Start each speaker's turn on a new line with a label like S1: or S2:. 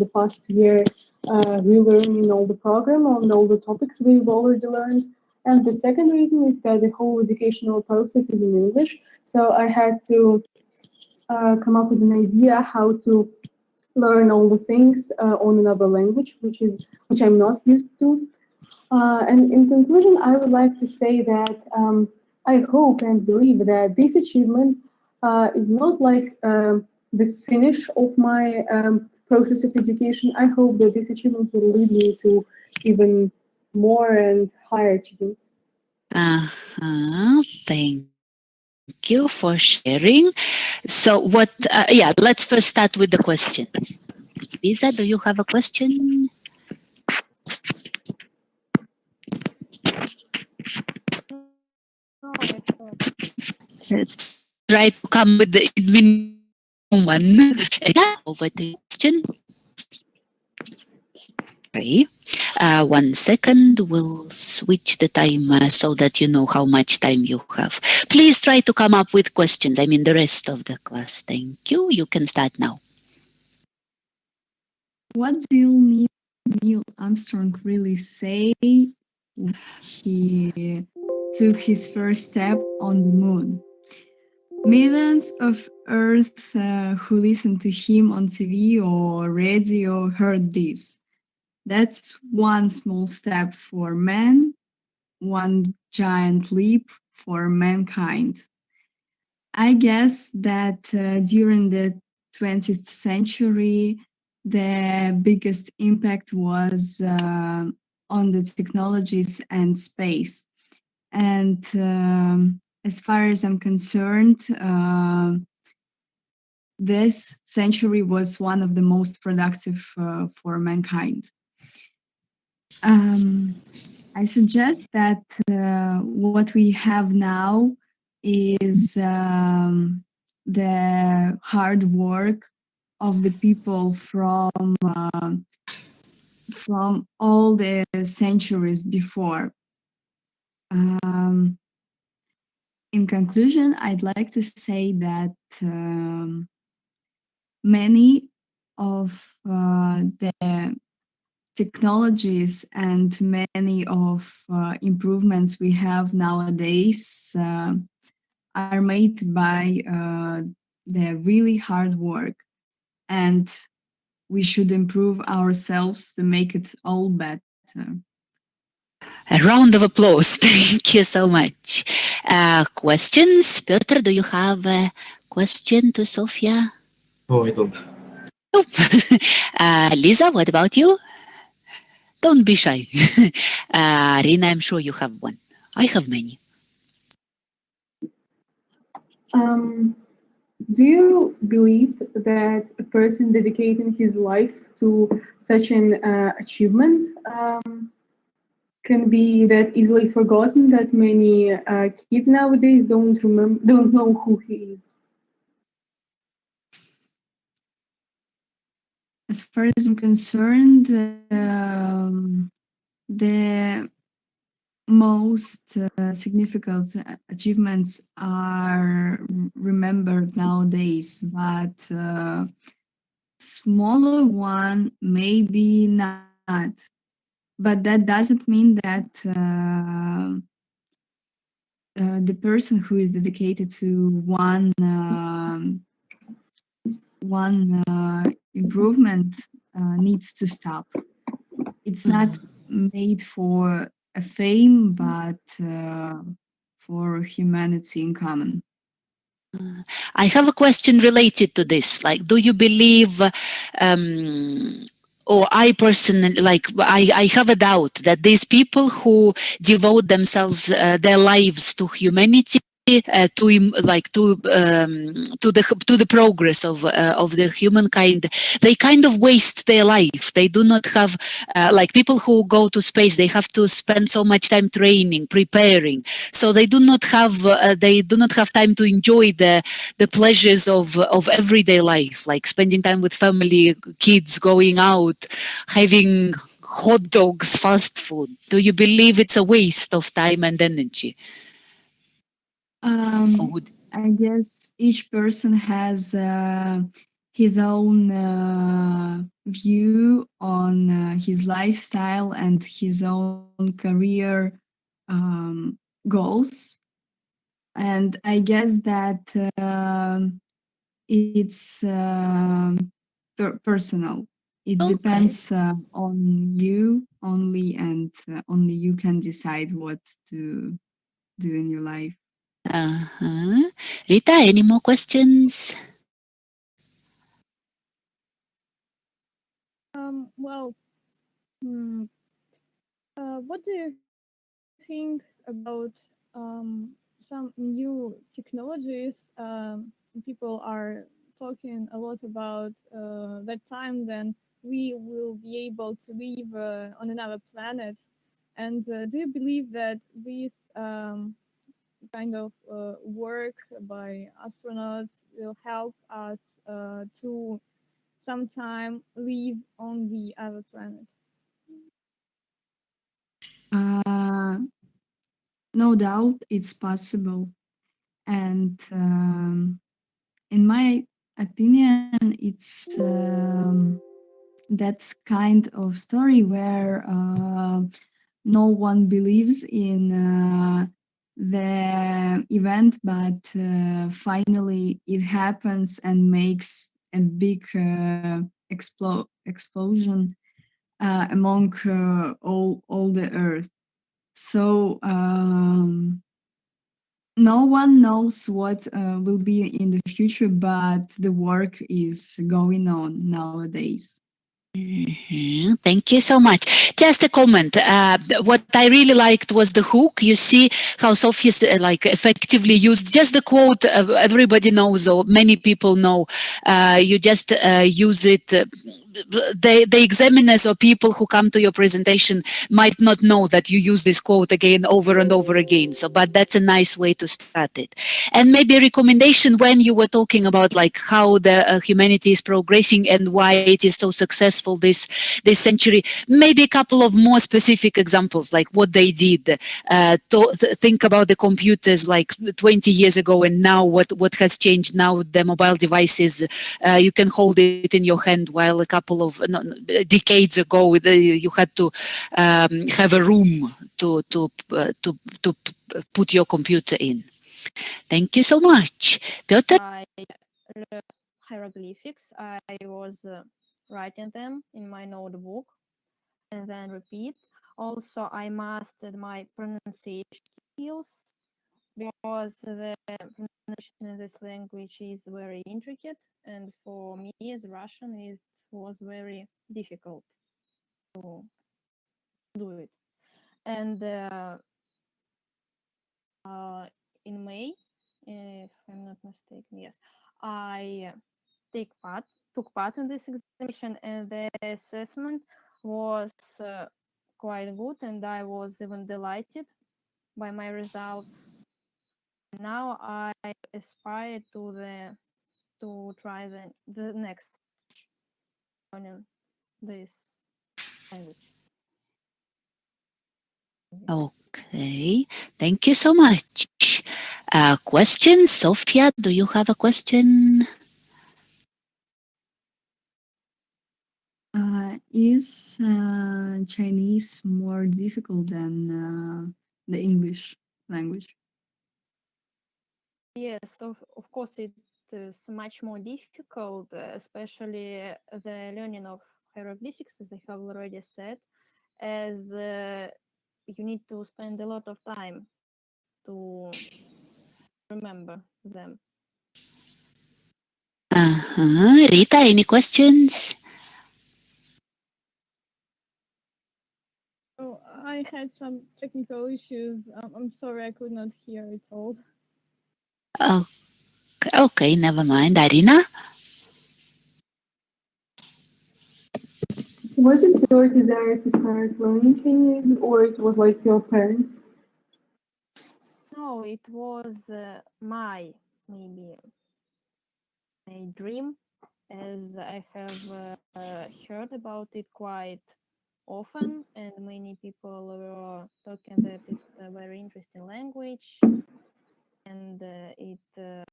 S1: the past year relearning all the program on all the topics we've already learned. And the second reason is that the whole educational process is in English. So I had to come up with an idea how to learn all the things on another language, which I'm not used to. And in conclusion, I would like to say that I hope and believe that this achievement is not like the finish of my process of education. I hope that this achievement will lead me to even more and higher achievements.
S2: Thank you for sharing. So let's first start with the questions. Lisa, do you have a question? Try to come with the minimum one. Yeah, over to your question. Okay. 1 second, we'll switch the timer so that you know how much time you have. Please try to come up with questions. I mean, the rest of the class. Thank you. You can start now.
S3: What did Neil Armstrong really say when he took his first step on the moon? Millions of Earth who listened to him on TV or radio heard this. That's one small step for man, one giant leap for mankind. I guess that during the 20th century, the biggest impact was on the technologies and space. And as far as I'm concerned, this century was one of the most productive for mankind. I suggest that what we have now is the hard work of the people from all the centuries before. In conclusion, I'd like to say that many of the technologies and many of improvements we have nowadays are made by the really hard work, and we should improve ourselves to make it all better.
S2: A round of applause. Thank you so much. Questions? Piotr, do you have a question to Sofia?
S4: No, I don't.
S2: Nope. Lisa, what about you? Don't be shy. Rina, I'm sure you have one. I have many.
S1: Do you believe that a person dedicating his life to such an achievement can be that easily forgotten that many kids nowadays don't know who he is?
S3: As far as I'm concerned, the most significant achievements are remembered nowadays, but smaller one maybe not. But that doesn't mean that the person who is dedicated to one improvement needs to stop. It's not made for a fame, but for humanity in common.
S2: I have a question related to this. Like, do you believe, or I personally, like, I have a doubt that these people who devote themselves, their lives to humanity, to the progress of the humankind, they kind of waste their life. They do not have like people who go to space. They have to spend so much time training, preparing. So they do not have time to enjoy the pleasures of everyday life, like spending time with family, kids, going out, having hot dogs, fast food. Do you believe it's a waste of time and energy?
S3: I guess each person has his own view on his lifestyle and his own career goals. And I guess that it's personal. It
S2: Okay.
S3: depends on you only, and only you can decide what to do in your life.
S2: Rita, any more questions?
S1: Well, what do you think about some new technologies? People are talking a lot about that time then we will be able to live on another planet. And do you believe that this kind of work by astronauts will help us to sometime live on the other planet?
S3: No doubt it's possible. And in my opinion, it's that kind of story where no one believes in the event, but finally it happens and makes a big explosion among all the earth. So no one knows what will be in the future, but the work is going on nowadays.
S2: Thank you so much. Just a comment. What I really liked was the hook. You see how Sophia like effectively used just the quote. Everybody knows, or many people know. You just use it. The examiners or people who come to your presentation might not know that you use this quote again over and over again. So, but that's a nice way to start it. And maybe a recommendation when you were talking about like how the humanity is progressing and why it is so successful this century. Maybe a couple of more specific examples, like what they did. Think about the computers like 20 years ago and now what has changed now. The mobile devices, you can hold it in your hand, while a couple of decades ago you had to have a room to put your computer in. Thank you so much. Piotr?
S4: I learned hieroglyphics. I was writing them in my notebook and then repeat. Also, I mastered my pronunciation skills because the pronunciation in this language is very intricate, and for me as Russian, it was very difficult to do it. And in May, if I'm not mistaken, yes, I took part in this examination, and the assessment was quite good, and I was even delighted by my results. Now I aspire to try the next learning this language.
S2: Okay, thank you so much. Questions? Sofia, do you have a question?
S3: Is Chinese more difficult than the English language?
S4: Yes, of course, it is much more difficult, especially the learning of hieroglyphics, as I have already said, as you need to spend a lot of time to remember them.
S2: Rita, any questions?
S1: Oh, I had some technical issues. I'm sorry I could not hear it all.
S2: Okay, never mind. Irina?
S1: Was it your desire to start learning Chinese, or it was like your parents?
S4: No, it was my maybe a dream, as I have heard about it quite often, and many people were talking that it's a very interesting language, and it